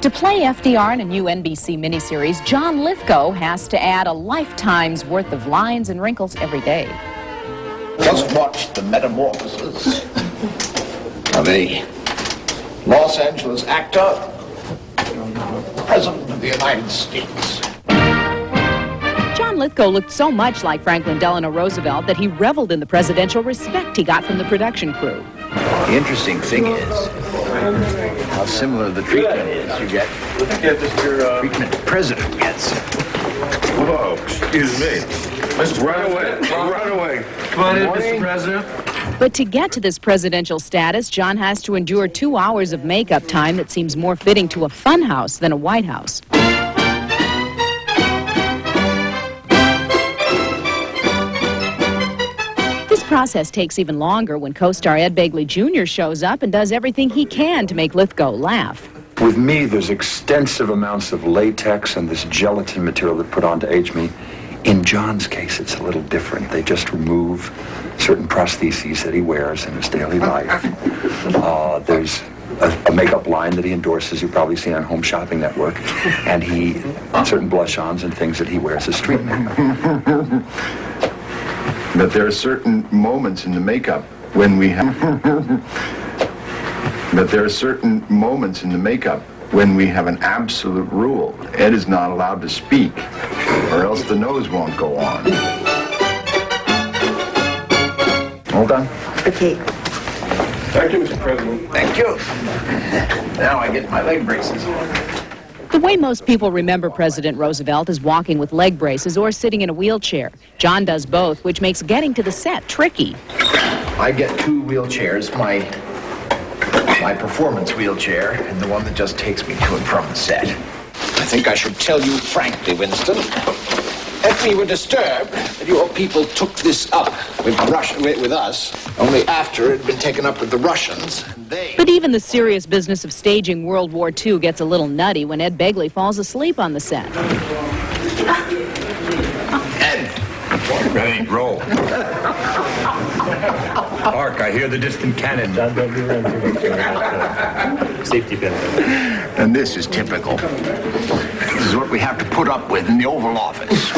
To play FDR in a new NBC miniseries, John Lithgow has to add a lifetime's worth of lines and wrinkles every day. Just watch the metamorphosis of a Los Angeles actor, President of the United States. John Lithgow looked so much like Franklin Delano Roosevelt that he reveled in the presidential respect he got from the production crew. The interesting thing is how similar the treatment is. You get treatment the president gets. Whoa, excuse me. Let's run away. Run away. Come on in, Mr. President. But to get to this presidential status, John has to endure 2 hours of makeup time that seems more fitting to a funhouse than a White House. This process takes even longer when co-star Ed Begley Jr. shows up and does everything he can to make Lithgow laugh. With me, there's extensive amounts of latex and this gelatin material that put on to age me. In John's case, it's a little different. They just remove certain prostheses that he wears in his daily life. There's a makeup line that he endorses, you've probably seen on Home Shopping Network, and certain blush-ons and things that he wears as treatment. But there are certain moments in the makeup when we have... But there are certain moments in the makeup when we have an absolute rule. Ed is not allowed to speak, or else the nose won't go on. All done? Okay. Thank you, Mr. President. Thank you. Now I get my leg braces on. The way most people remember President Roosevelt is walking with leg braces or sitting in a wheelchair. John does both, which makes getting to the set tricky. I get two wheelchairs, my performance wheelchair and the one that just takes me to and from the set. I think I should tell you frankly, Winston, that we were disturbed that your people took this up with us only after it had been taken up with the Russians. But even the serious business of staging World War II gets a little nutty when Ed Begley falls asleep on the set. Ed! Ready, roll. Hark, I hear the distant cannon. Safety pin. And this is typical. This is what we have to put up with in the Oval Office.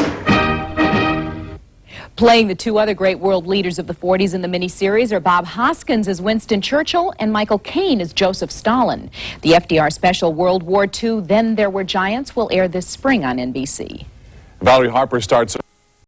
Playing the two other great world leaders of the 40s in the miniseries are Bob Hoskins as Winston Churchill and Michael Caine as Joseph Stalin. The FDR special World War II, Then There Were Giants will air this spring on NBC. Valerie Harper starts